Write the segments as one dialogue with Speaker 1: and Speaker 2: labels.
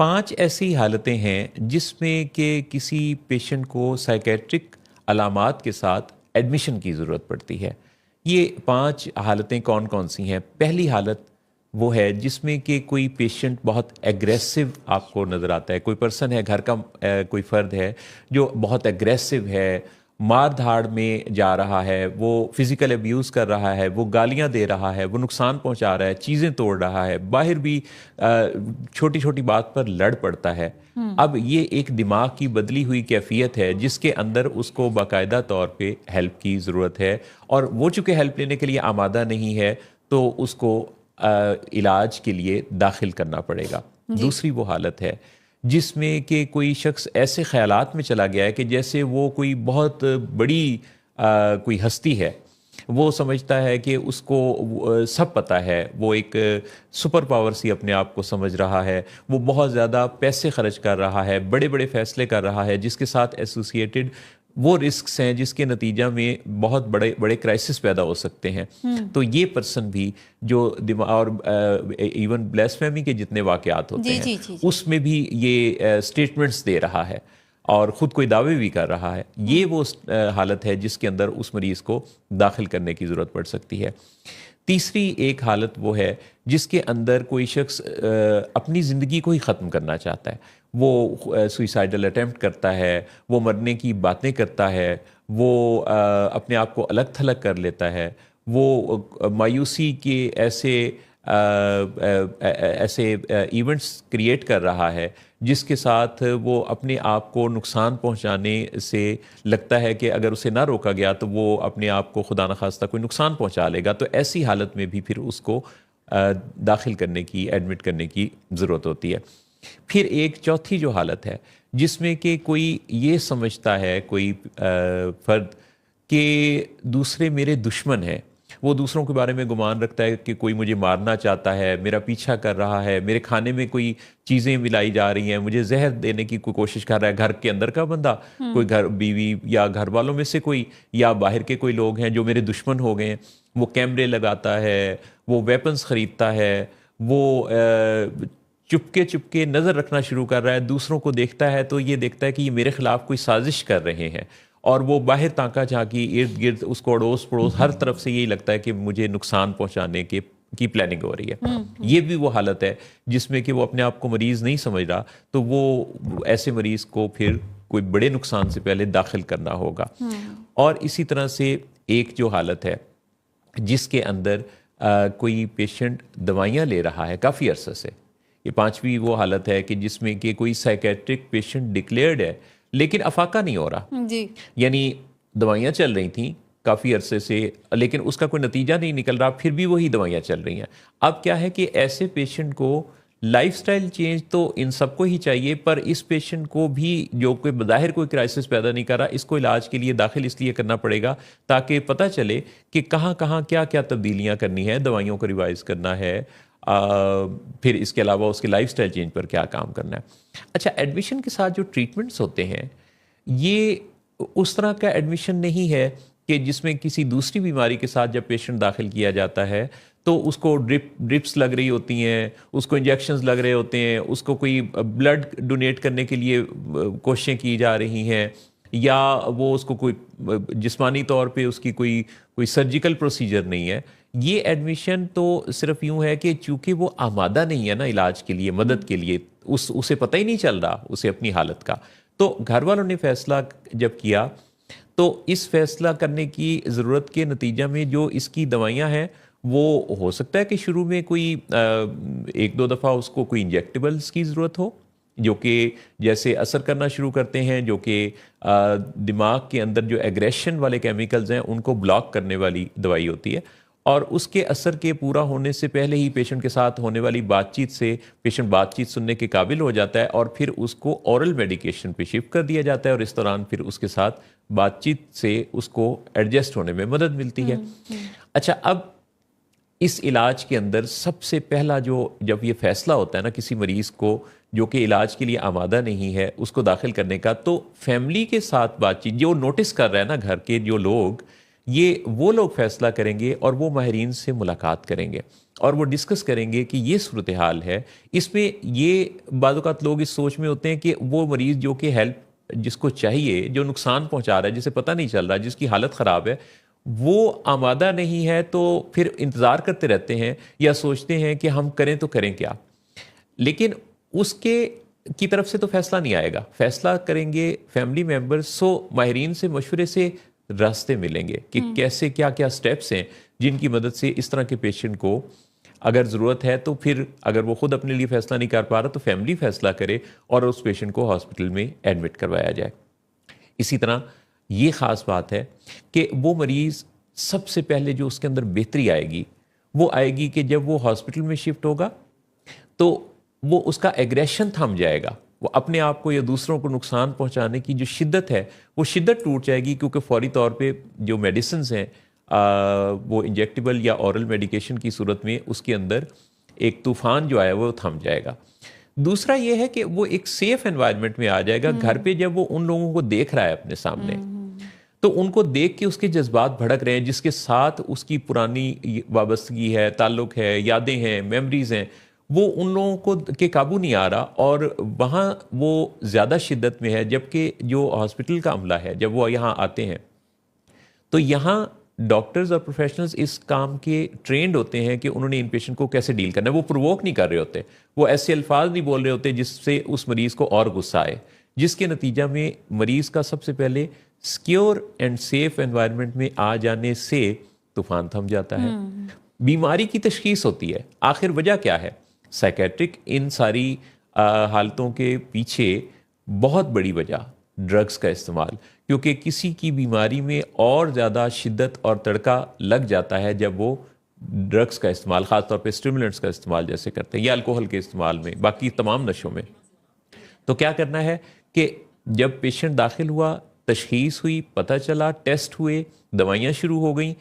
Speaker 1: 5 ایسی حالتیں ہیں جس میں کہ کسی پیشنٹ کو سائیکیٹرک علامات کے ساتھ ایڈمیشن کی ضرورت پڑتی ہے۔ یہ 5 حالتیں کون کون سی ہیں؟ پہلی حالت وہ ہے جس میں کہ کوئی پیشنٹ بہت ایگریسو آپ کو نظر آتا ہے، کوئی پرسن ہے، گھر کا کوئی فرد ہے جو بہت ایگریسو ہے، مار دھاڑ میں جا رہا ہے، وہ فزیکل ابیوز کر رہا ہے، وہ گالیاں دے رہا ہے، وہ نقصان پہنچا رہا ہے، چیزیں توڑ رہا ہے، باہر بھی چھوٹی چھوٹی بات پر لڑ پڑتا ہے۔ اب یہ ایک دماغ کی بدلی ہوئی کیفیت ہے جس کے اندر اس کو باقاعدہ طور پہ ہیلپ کی ضرورت ہے، اور وہ چونکہ ہیلپ لینے کے لیے آمادہ نہیں ہے تو اس کو علاج کے لیے داخل کرنا پڑے گا۔ دوسری وہ حالت ہے جس میں کہ کوئی شخص ایسے خیالات میں چلا گیا ہے کہ جیسے وہ کوئی بہت بڑی کوئی ہستی ہے، وہ سمجھتا ہے کہ اس کو سب پتہ ہے، وہ ایک سپر پاور سی اپنے آپ کو سمجھ رہا ہے، وہ بہت زیادہ پیسے خرچ کر رہا ہے، بڑے بڑے فیصلے کر رہا ہے جس کے ساتھ ایسوسیٹڈ وہ رسکس ہیں جس کے نتیجہ میں بہت بڑے بڑے کرائسس پیدا ہو سکتے ہیں۔ تو یہ پرسن بھی جو دماغ اور ایون بلیسفیمی کے جتنے واقعات ہوتے ہیں اس میں بھی یہ سٹیٹمنٹس دے رہا ہے اور خود کوئی دعوے بھی کر رہا ہے۔ یہ وہ حالت ہے جس کے اندر اس مریض کو داخل کرنے کی ضرورت پڑ سکتی ہے۔ تیسری ایک حالت وہ ہے جس کے اندر کوئی شخص اپنی زندگی کو ہی ختم کرنا چاہتا ہے، وہ سوئسائڈل اٹیمپٹ کرتا ہے، وہ مرنے کی باتیں کرتا ہے، وہ اپنے آپ کو الگ تھلگ کر لیتا ہے، وہ مایوسی کے ایسے ایونٹس کریٹ کر رہا ہے جس کے ساتھ وہ اپنے آپ کو نقصان پہنچانے سے لگتا ہے کہ اگر اسے نہ روکا گیا تو وہ اپنے آپ کو خدا نخواستہ کوئی نقصان پہنچا لے گا، تو ایسی حالت میں بھی پھر اس کو داخل کرنے کی، ایڈمٹ کرنے کی ضرورت ہوتی ہے۔ پھر ایک چوتھی جو حالت ہے جس میں کہ کوئی یہ سمجھتا ہے، کوئی فرد، کہ دوسرے میرے دشمن ہیں، وہ دوسروں کے بارے میں گمان رکھتا ہے کہ کوئی مجھے مارنا چاہتا ہے، میرا پیچھا کر رہا ہے، میرے کھانے میں کوئی چیزیں ملائی جا رہی ہیں، مجھے زہر دینے کی کوئی کوشش کر رہا ہے، گھر کے اندر کا بندہ، کوئی گھر بیوی یا گھر والوں میں سے کوئی، یا باہر کے کوئی لوگ ہیں جو میرے دشمن ہو گئے ہیں۔ وہ کیمرے لگاتا ہے، وہ ویپنز خریدتا ہے، وہ چپکے نظر رکھنا شروع کر رہا ہے، دوسروں کو دیکھتا ہے تو یہ دیکھتا ہے کہ یہ میرے خلاف کوئی سازش کر رہے ہیں، اور وہ باہر تانکا جھانکی ارد گرد اس کو اڑوس پڑوس ہر طرف سے یہی لگتا ہے کہ مجھے نقصان پہنچانے کی پلاننگ ہو رہی ہے۔ یہ بھی وہ حالت ہے جس میں کہ وہ اپنے آپ کو مریض نہیں سمجھ رہا، تو وہ ایسے مریض کو پھر کوئی بڑے نقصان سے پہلے داخل کرنا ہوگا۔ اور اسی طرح سے ایک جو حالت ہے جس کے اندر کوئی پیشنٹ دوائیاں لے رہا ہے کافی عرصے سے، یہ 5ویں وہ حالت ہے کہ جس میں کہ کوئی سائیکیٹرک پیشنٹ ڈکلیئرڈ ہے لیکن افاقہ نہیں ہو رہا، یعنی دوائیاں چل رہی تھیں کافی عرصے سے لیکن اس کا کوئی نتیجہ نہیں نکل رہا، پھر بھی وہی دوائیاں چل رہی ہیں۔ اب کیا ہے کہ ایسے پیشنٹ کو لائف سٹائل چینج تو ان سب کو ہی چاہیے، پر اس پیشنٹ کو بھی جو کہ بظاہر کوئی کرائسس پیدا نہیں کر رہا، اس کو علاج کے لیے داخل اس لیے کرنا پڑے گا تاکہ پتہ چلے کہ کہاں کہاں کیا کیا تبدیلیاں کرنی ہے، دوائیوں کو ریوائز کرنا ہے، پھر اس کے علاوہ اس کے لائف سٹائل چینج پر کیا کام کرنا ہے۔ اچھا، ایڈمیشن کے ساتھ جو ٹریٹمنٹس ہوتے ہیں یہ اس طرح کا ایڈمیشن نہیں ہے کہ جس میں کسی دوسری بیماری کے ساتھ جب پیشنٹ داخل کیا جاتا ہے تو اس کو ڈرپس لگ رہی ہوتی ہیں، اس کو انجیکشنز لگ رہے ہوتے ہیں، اس کو کوئی بلڈ ڈونیٹ کرنے کے لیے کوششیں کی جا رہی ہیں، یا وہ اس کو کوئی جسمانی طور پہ اس کی کوئی سرجیکل پروسیجر نہیں ہے۔ یہ ایڈمیشن تو صرف یوں ہے کہ چونکہ وہ آمادہ نہیں ہے نا علاج کے لیے، مدد کے لیے، اسے پتہ ہی نہیں چل رہا اسے اپنی حالت کا، تو گھر والوں نے فیصلہ جب کیا تو اس فیصلہ کرنے کی ضرورت کے نتیجہ میں جو اس کی دوائیاں ہیں وہ ہو سکتا ہے کہ شروع میں کوئی 1-2 دفعہ اس کو کوئی انجیکٹیبلز کی ضرورت ہو جو کہ جیسے اثر کرنا شروع کرتے ہیں، جو کہ دماغ کے اندر جو ایگریشن والے کیمیکلز ہیں ان کو بلاک کرنے والی دوائی ہوتی ہے، اور اس کے اثر کے پورا ہونے سے پہلے ہی پیشنٹ کے ساتھ ہونے والی بات چیت سے پیشنٹ بات چیت سننے کے قابل ہو جاتا ہے، اور پھر اس کو اورل میڈیکیشن پہ شفٹ کر دیا جاتا ہے، اور اس دوران پھر اس کے ساتھ بات چیت سے اس کو ایڈجسٹ ہونے میں مدد ملتی ہے۔ اچھا، اب اس علاج کے اندر سب سے پہلا جب یہ فیصلہ ہوتا ہے نا کسی مریض کو جو کہ علاج کے لیے آمادہ نہیں ہے اس کو داخل کرنے کا، تو فیملی کے ساتھ بات چیت جو نوٹس کر رہا ہے نا، گھر کے جو لوگ یہ وہ لوگ فیصلہ کریں گے اور وہ ماہرین سے ملاقات کریں گے اور وہ ڈسکس کریں گے کہ یہ صورتحال ہے. اس میں یہ بعض اوقات لوگ اس سوچ میں ہوتے ہیں کہ وہ مریض جو کہ ہیلپ جس کو چاہیے، جو نقصان پہنچا رہا ہے، جسے پتہ نہیں چل رہا، جس کی حالت خراب ہے، وہ آمادہ نہیں ہے، تو پھر انتظار کرتے رہتے ہیں یا سوچتے ہیں کہ ہم کریں تو کریں کیا. لیکن اس کی طرف سے تو فیصلہ نہیں آئے گا، فیصلہ کریں گے فیملی ممبرز. سو ماہرین سے مشورے سے راستے ملیں گے کہ کیسے کیا کیا سٹیپس ہیں جن کی مدد سے اس طرح کے پیشنٹ کو اگر ضرورت ہے تو پھر اگر وہ خود اپنے لیے فیصلہ نہیں کر پا رہا تو فیملی فیصلہ کرے اور اس پیشنٹ کو ہاسپٹل میں ایڈمٹ کروایا جائے. اسی طرح یہ خاص بات ہے کہ وہ مریض سب سے پہلے جو اس کے اندر بہتری آئے گی وہ آئے گی کہ جب وہ ہاسپٹل میں شفٹ ہوگا تو وہ اس کا ایگریشن تھم جائے گا، وہ اپنے آپ کو یا دوسروں کو نقصان پہنچانے کی جو شدت ہے وہ شدت ٹوٹ جائے گی، کیونکہ فوری طور پہ جو میڈیسنز ہیں وہ انجیکٹیبل یا اورل میڈیکیشن کی صورت میں اس کے اندر ایک طوفان جو آیا وہ تھم جائے گا. دوسرا یہ ہے کہ وہ ایک سیف انوائرمنٹ میں آ جائے گا. گھر پہ جب وہ ان لوگوں کو دیکھ رہا ہے اپنے سامنے تو ان کو دیکھ کے اس کے جذبات بھڑک رہے ہیں، جس کے ساتھ اس کی پرانی وابستگی ہے، تعلق ہے، یادیں ہیں، میموریز ہیں، وہ ان لوگوں کو کے قابو نہیں آ رہا اور وہاں وہ زیادہ شدت میں ہے. جبکہ جو ہاسپٹل کا عملہ ہے جب وہ یہاں آتے ہیں تو یہاں ڈاکٹرز اور پروفیشنلز اس کام کے ٹرینڈ ہوتے ہیں کہ انہوں نے ان پیشنٹ کو کیسے ڈیل کرنا ہے. وہ پرووک نہیں کر رہے ہوتے، وہ ایسے الفاظ نہیں بول رہے ہوتے جس سے اس مریض کو اور غصہ آئے، جس کے نتیجہ میں مریض کا سب سے پہلے سیکیور اینڈ سیف انوائرمنٹ میں آ جانے سے طوفان تھم جاتا ہے. بیماری کی تشخیص ہوتی ہے، آخر وجہ کیا ہے؟ سائیکیٹرک ان ساری حالتوں کے پیچھے بہت بڑی وجہ ڈرگز کا استعمال، کیونکہ کسی کی بیماری میں اور زیادہ شدت اور تڑکا لگ جاتا ہے جب وہ ڈرگز کا استعمال، خاص طور پہ اسٹیمولنٹس کا استعمال جیسے کرتے ہیں یا الکوہل کے استعمال میں، باقی تمام نشوں میں. تو کیا کرنا ہے کہ جب پیشنٹ داخل ہوا، تشخیص ہوئی، پتہ چلا، ٹیسٹ ہوئے، دوائیاں شروع ہو گئیں،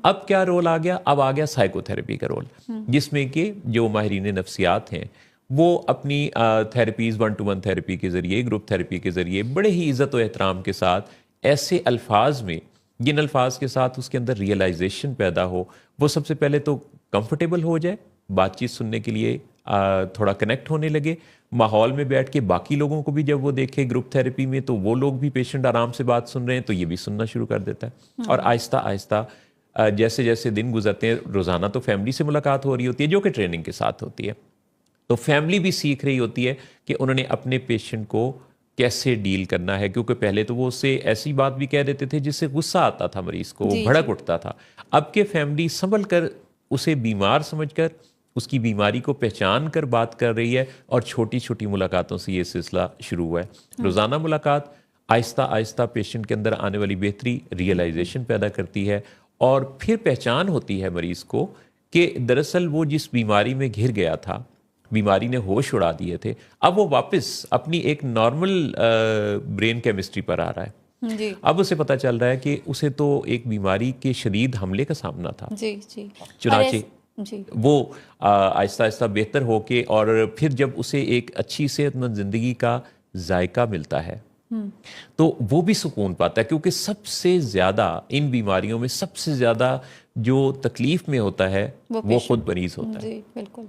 Speaker 1: اب کیا رول آ گیا؟ اب آ گیا سائیکو تھراپی کا رول، جس میں کہ جو ماہرین نفسیات ہیں وہ اپنی تھراپیز 1-to-1 تھراپی کے ذریعے، گروپ تھراپی کے ذریعے بڑے ہی عزت و احترام کے ساتھ ایسے الفاظ میں، جن الفاظ کے ساتھ اس کے اندر ریئلائزیشن پیدا ہو، وہ سب سے پہلے تو کمفرٹیبل ہو جائے، بات چیت سننے کے لیے تھوڑا کنیکٹ ہونے لگے، ماحول میں بیٹھ کے باقی لوگوں کو بھی جب وہ دیکھے گروپ تھراپی میں تو وہ لوگ بھی پیشنٹ آرام سے بات سن رہے ہیں تو یہ بھی سننا شروع کر دیتا ہے. اور آہستہ آہستہ جیسے جیسے دن گزرتے ہیں، روزانہ تو فیملی سے ملاقات ہو رہی ہوتی ہے جو کہ ٹریننگ کے ساتھ ہوتی ہے، تو فیملی بھی سیکھ رہی ہوتی ہے کہ انہوں نے اپنے پیشنٹ کو کیسے ڈیل کرنا ہے. کیونکہ پہلے تو وہ اس سے ایسی بات بھی کہہ دیتے تھے جس سے غصہ آتا تھا مریض کو، وہ بھڑک اٹھتا تھا. اب کہ فیملی سنبھل کر اسے بیمار سمجھ کر اس کی بیماری کو پہچان کر بات کر رہی ہے اور چھوٹی چھوٹی ملاقاتوں سے یہ سلسلہ شروع ہوا ہے. روزانہ ملاقات آہستہ آہستہ پیشنٹ کے اندر آنے والی بہتری ریئلائزیشن پیدا کرتی ہے اور پھر پہچان ہوتی ہے مریض کو کہ دراصل وہ جس بیماری میں گھر گیا تھا، بیماری نے ہوش اڑا دیے تھے، اب وہ واپس اپنی ایک نارمل برین کیمسٹری پر آ رہا ہے. جی. اب اسے پتہ چل رہا ہے کہ اسے تو ایک بیماری کے شدید حملے کا سامنا تھا. جی جی. چنانچہ وہ آہستہ آہستہ بہتر ہو کے اور پھر جب اسے ایک اچھی صحت مند زندگی کا ذائقہ ملتا ہے تو وہ بھی سکون پاتا ہے. کیونکہ سب سے زیادہ ان بیماریوں میں سب سے زیادہ جو تکلیف میں ہوتا ہے وہ خود مریض ہوتا ہے. جی بالکل.